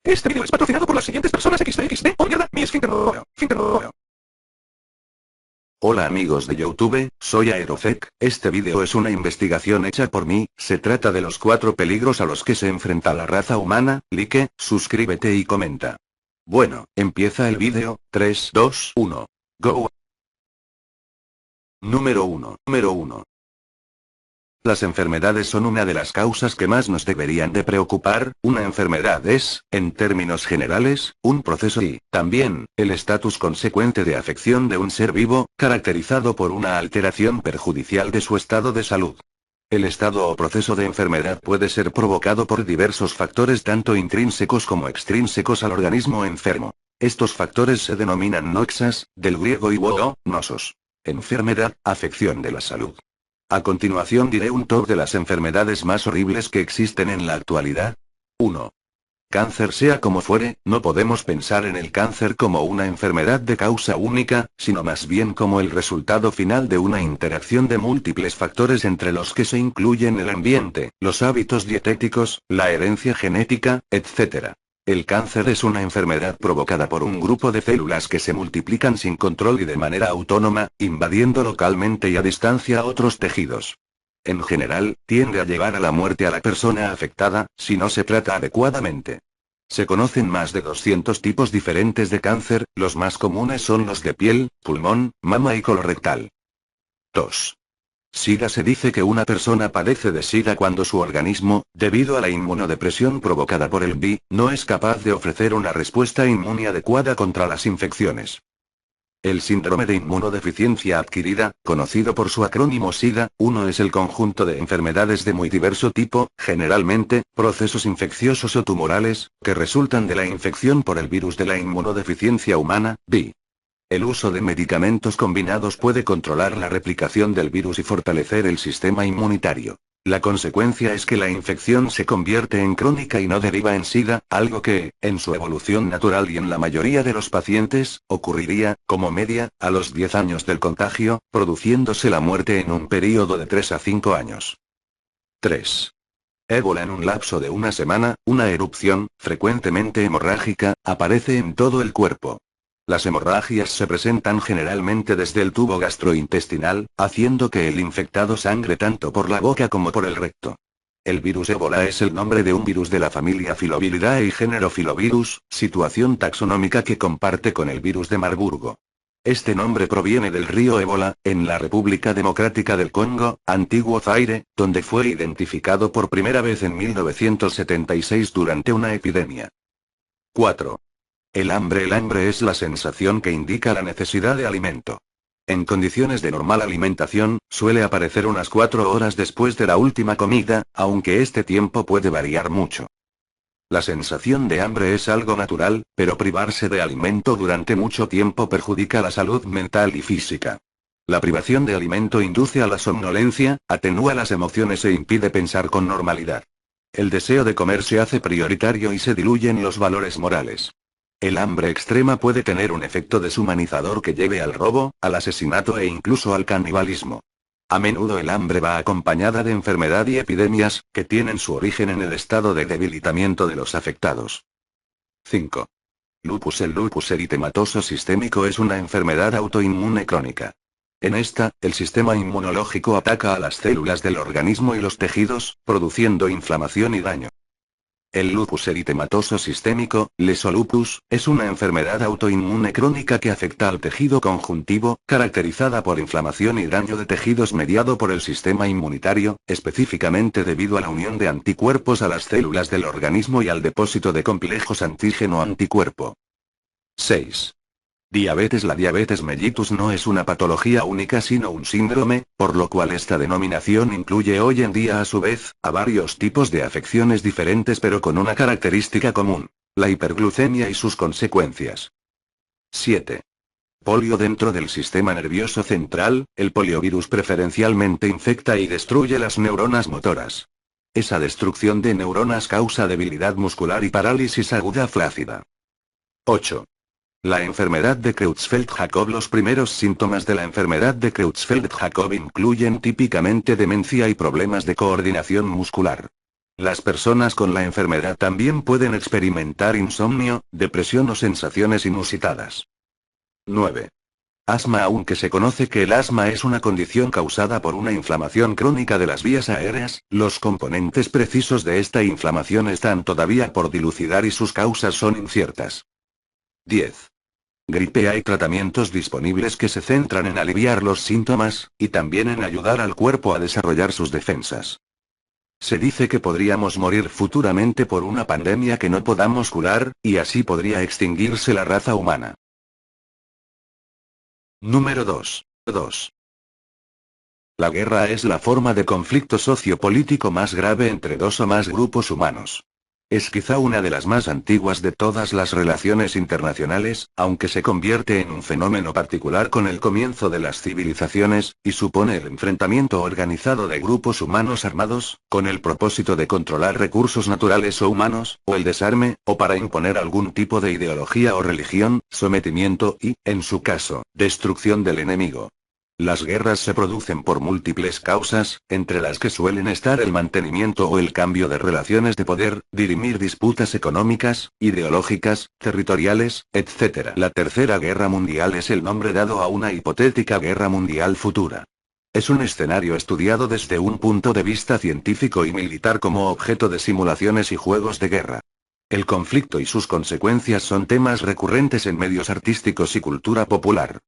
Este video es patrocinado por las siguientes personas XD. ¡Oh mierda! Mi esfínter rojo. Hola amigos de YouTube, soy Aerofec. Este video es una investigación hecha por mí. Se trata de los 4 peligros a los que se enfrenta la raza humana. Like, suscríbete y comenta. Bueno, empieza el video. 3, 2, 1. Go. Número 1. Las enfermedades son una de las causas que más nos deberían de preocupar. Una enfermedad es, en términos generales, un proceso y, también, el estatus consecuente de afección de un ser vivo, caracterizado por una alteración perjudicial de su estado de salud. El estado o proceso de enfermedad puede ser provocado por diversos factores tanto intrínsecos como extrínsecos al organismo enfermo. Estos factores se denominan noxas, del griego iwo, nosos. Enfermedad, afección de la salud. A continuación diré un top de las enfermedades más horribles que existen en la actualidad. 1. Cáncer. Sea como fuere, no podemos pensar en el cáncer como una enfermedad de causa única, sino más bien como el resultado final de una interacción de múltiples factores entre los que se incluyen el ambiente, los hábitos dietéticos, la herencia genética, etc. El cáncer es una enfermedad provocada por un grupo de células que se multiplican sin control y de manera autónoma, invadiendo localmente y a distancia otros tejidos. En general, tiende a llevar a la muerte a la persona afectada, si no se trata adecuadamente. Se conocen más de 200 tipos diferentes de cáncer, los más comunes son los de piel, pulmón, mama y colorectal. 2. SIDA. Se dice que una persona padece de SIDA cuando su organismo, debido a la inmunodepresión provocada por el VI, no es capaz de ofrecer una respuesta inmune adecuada contra las infecciones. El síndrome de inmunodeficiencia adquirida, conocido por su acrónimo SIDA-1, es el conjunto de enfermedades de muy diverso tipo, generalmente, procesos infecciosos o tumorales, que resultan de la infección por el virus de la inmunodeficiencia humana, VI. El uso de medicamentos combinados puede controlar la replicación del virus y fortalecer el sistema inmunitario. La consecuencia es que la infección se convierte en crónica y no deriva en SIDA, algo que, en su evolución natural y en la mayoría de los pacientes, ocurriría, como media, a los 10 años del contagio, produciéndose la muerte en un período de 3 a 5 años. 3. Ébola. En un lapso de una semana, una erupción, frecuentemente hemorrágica, aparece en todo el cuerpo. Las hemorragias se presentan generalmente desde el tubo gastrointestinal, haciendo que el infectado sangre tanto por la boca como por el recto. El virus ébola es el nombre de un virus de la familia Filoviridae y género Filovirus, situación taxonómica que comparte con el virus de Marburgo. Este nombre proviene del río Ébola, en la República Democrática del Congo, antiguo Zaire, donde fue identificado por primera vez en 1976 durante una epidemia. 4. El hambre. El hambre es la sensación que indica la necesidad de alimento. En condiciones de normal alimentación, suele aparecer unas 4 horas después de la última comida, aunque este tiempo puede variar mucho. La sensación de hambre es algo natural, pero privarse de alimento durante mucho tiempo perjudica la salud mental y física. La privación de alimento induce a la somnolencia, atenúa las emociones e impide pensar con normalidad. El deseo de comer se hace prioritario y se diluyen los valores morales. El hambre extrema puede tener un efecto deshumanizador que lleve al robo, al asesinato e incluso al canibalismo. A menudo el hambre va acompañada de enfermedad y epidemias, que tienen su origen en el estado de debilitamiento de los afectados. 5. Lupus. El lupus eritematoso sistémico es una enfermedad autoinmune crónica. En esta, el sistema inmunológico ataca a las células del organismo y los tejidos, produciendo inflamación y daño. El lupus eritematoso sistémico, lesolupus, es una enfermedad autoinmune crónica que afecta al tejido conjuntivo, caracterizada por inflamación y daño de tejidos mediado por el sistema inmunitario, específicamente debido a la unión de anticuerpos a las células del organismo y al depósito de complejos antígeno-anticuerpo. 6. Diabetes. La diabetes mellitus no es una patología única sino un síndrome, por lo cual esta denominación incluye hoy en día a su vez, a varios tipos de afecciones diferentes pero con una característica común: la hiperglucemia y sus consecuencias. 7. Polio. Dentro del sistema nervioso central, el poliovirus preferencialmente infecta y destruye las neuronas motoras. Esa destrucción de neuronas causa debilidad muscular y parálisis aguda flácida. 8. La enfermedad de Creutzfeldt-Jakob. Los primeros síntomas de la enfermedad de Creutzfeldt-Jakob incluyen típicamente demencia y problemas de coordinación muscular. Las personas con la enfermedad también pueden experimentar insomnio, depresión o sensaciones inusitadas. 9. Asma. Aunque se conoce que el asma es una condición causada por una inflamación crónica de las vías aéreas, los componentes precisos de esta inflamación están todavía por dilucidar y sus causas son inciertas. 10. Gripe. Hay tratamientos disponibles que se centran en aliviar los síntomas, y también en ayudar al cuerpo a desarrollar sus defensas. Se dice que podríamos morir futuramente por una pandemia que no podamos curar, y así podría extinguirse la raza humana. Número 2. La guerra es la forma de conflicto sociopolítico más grave entre dos o más grupos humanos. Es quizá una de las más antiguas de todas las relaciones internacionales, aunque se convierte en un fenómeno particular con el comienzo de las civilizaciones, y supone el enfrentamiento organizado de grupos humanos armados, con el propósito de controlar recursos naturales o humanos, o el desarme, o para imponer algún tipo de ideología o religión, sometimiento y, en su caso, destrucción del enemigo. Las guerras se producen por múltiples causas, entre las que suelen estar el mantenimiento o el cambio de relaciones de poder, dirimir disputas económicas, ideológicas, territoriales, etc. La Tercera Guerra Mundial es el nombre dado a una hipotética guerra mundial futura. Es un escenario estudiado desde un punto de vista científico y militar como objeto de simulaciones y juegos de guerra. El conflicto y sus consecuencias son temas recurrentes en medios artísticos y cultura popular.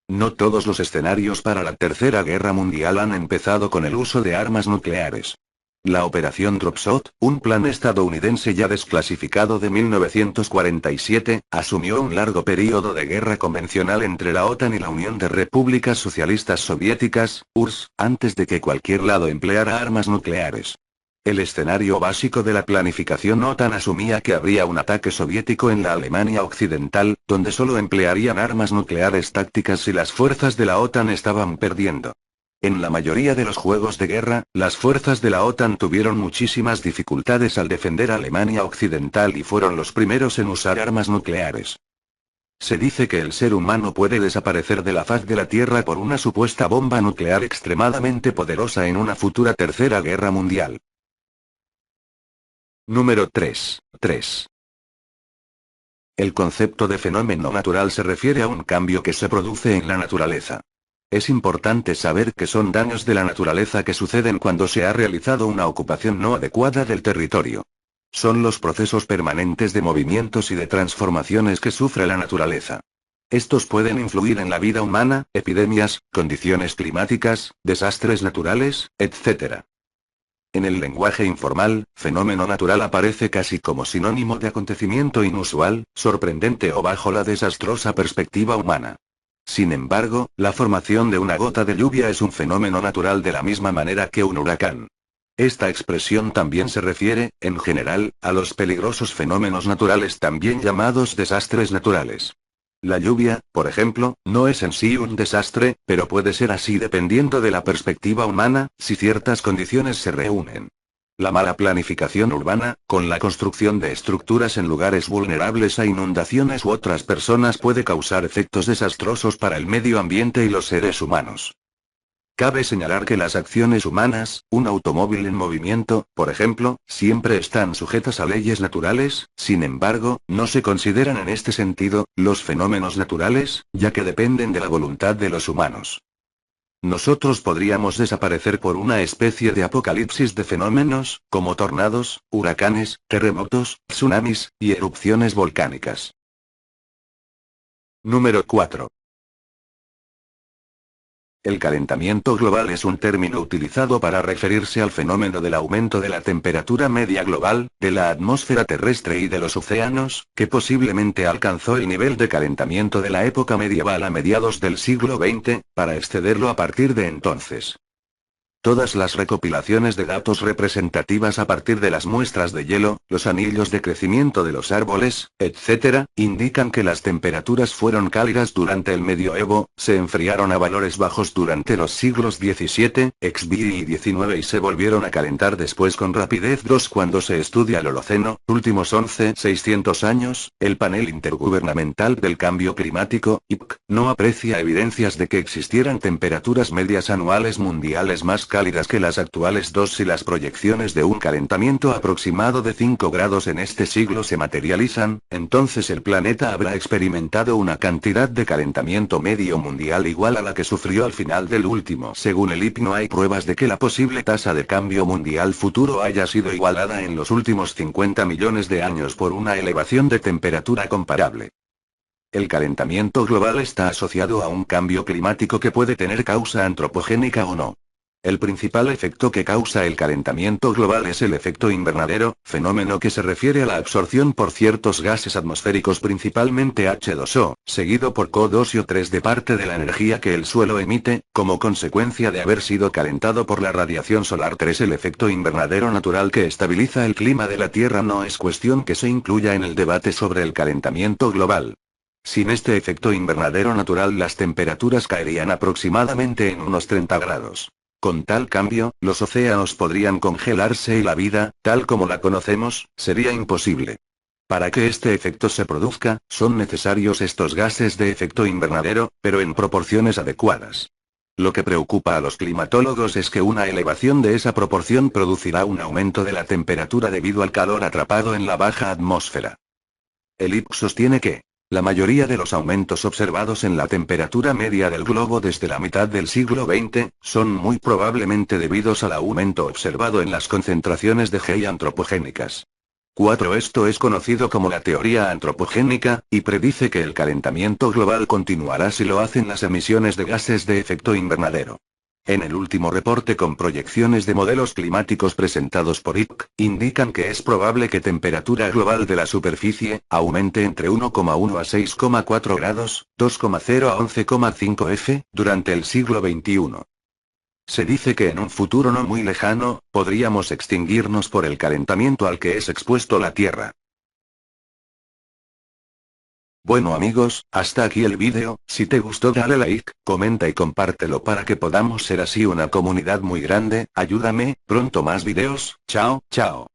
No todos los escenarios para la Tercera Guerra Mundial han empezado con el uso de armas nucleares. La Operación Drop Shot, un plan estadounidense ya desclasificado de 1947, asumió un largo período de guerra convencional entre la OTAN y la Unión de Repúblicas Socialistas Soviéticas, URSS, antes de que cualquier lado empleara armas nucleares. El escenario básico de la planificación OTAN asumía que habría un ataque soviético en la Alemania Occidental, donde solo emplearían armas nucleares tácticas si las fuerzas de la OTAN estaban perdiendo. En la mayoría de los juegos de guerra, las fuerzas de la OTAN tuvieron muchísimas dificultades al defender a Alemania Occidental y fueron los primeros en usar armas nucleares. Se dice que el ser humano puede desaparecer de la faz de la Tierra por una supuesta bomba nuclear extremadamente poderosa en una futura Tercera Guerra Mundial. Número 3. El concepto de fenómeno natural se refiere a un cambio que se produce en la naturaleza. Es importante saber que son daños de la naturaleza que suceden cuando se ha realizado una ocupación no adecuada del territorio. Son los procesos permanentes de movimientos y de transformaciones que sufre la naturaleza. Estos pueden influir en la vida humana, epidemias, condiciones climáticas, desastres naturales, etc. En el lenguaje informal, fenómeno natural aparece casi como sinónimo de acontecimiento inusual, sorprendente o bajo la desastrosa perspectiva humana. Sin embargo, la formación de una gota de lluvia es un fenómeno natural de la misma manera que un huracán. Esta expresión también se refiere, en general, a los peligrosos fenómenos naturales también llamados desastres naturales. La lluvia, por ejemplo, no es en sí un desastre, pero puede ser así dependiendo de la perspectiva humana, si ciertas condiciones se reúnen. La mala planificación urbana, con la construcción de estructuras en lugares vulnerables a inundaciones u otras personas, puede causar efectos desastrosos para el medio ambiente y los seres humanos. Cabe señalar que las acciones humanas, un automóvil en movimiento, por ejemplo, siempre están sujetas a leyes naturales, sin embargo, no se consideran en este sentido, los fenómenos naturales, ya que dependen de la voluntad de los humanos. Nosotros podríamos desaparecer por una especie de apocalipsis de fenómenos, como tornados, huracanes, terremotos, tsunamis, y erupciones volcánicas. Número 4. El calentamiento global es un término utilizado para referirse al fenómeno del aumento de la temperatura media global, de la atmósfera terrestre y de los océanos, que posiblemente alcanzó el nivel de calentamiento de la época medieval a mediados del siglo XX, para excederlo a partir de entonces. Todas las recopilaciones de datos representativas a partir de las muestras de hielo, los anillos de crecimiento de los árboles, etc., indican que las temperaturas fueron cálidas durante el medioevo, se enfriaron a valores bajos durante los siglos XVII, XV y XIX y se volvieron a calentar después con rapidez. Cuando se estudia el Holoceno, últimos 600 años, el Panel Intergubernamental del Cambio Climático, IPCC, no aprecia evidencias de que existieran temperaturas medias anuales mundiales más cálidas que las actuales dos si las proyecciones de un calentamiento aproximado de 5 grados en este siglo se materializan, entonces el planeta habrá experimentado una cantidad de calentamiento medio mundial igual a la que sufrió al final del último. Según el IP, no hay pruebas de que la posible tasa de cambio mundial futuro haya sido igualada en los últimos 50 millones de años por una elevación de temperatura comparable. El calentamiento global está asociado a un cambio climático que puede tener causa antropogénica o no. El principal efecto que causa el calentamiento global es el efecto invernadero, fenómeno que se refiere a la absorción por ciertos gases atmosféricos, principalmente H2O, seguido por CO2 y O3 de parte de la energía que el suelo emite, como consecuencia de haber sido calentado por la radiación solar. 3. El efecto invernadero natural que estabiliza el clima de la Tierra no es cuestión que se incluya en el debate sobre el calentamiento global. Sin este efecto invernadero natural, las temperaturas caerían aproximadamente en unos 30 grados. Con tal cambio, los océanos podrían congelarse y la vida, tal como la conocemos, sería imposible. Para que este efecto se produzca, son necesarios estos gases de efecto invernadero, pero en proporciones adecuadas. Lo que preocupa a los climatólogos es que una elevación de esa proporción producirá un aumento de la temperatura debido al calor atrapado en la baja atmósfera. El IP sostiene que la mayoría de los aumentos observados en la temperatura media del globo desde la mitad del siglo XX, son muy probablemente debidos al aumento observado en las concentraciones de He antropogénicas. 4. Esto es conocido como la teoría antropogénica, y predice que el calentamiento global continuará si lo hacen las emisiones de gases de efecto invernadero. En el último reporte con proyecciones de modelos climáticos presentados por IPC, indican que es probable que temperatura global de la superficie aumente entre 1,1 a 6,4 grados, 2,0 a 11,5 F, durante el siglo XXI. Se dice que en un futuro no muy lejano, podríamos extinguirnos por el calentamiento al que es expuesto la Tierra. Bueno amigos, hasta aquí el vídeo. Si te gustó dale like, comenta y compártelo para que podamos ser así una comunidad muy grande. Ayúdame, pronto más videos. Chao, chao.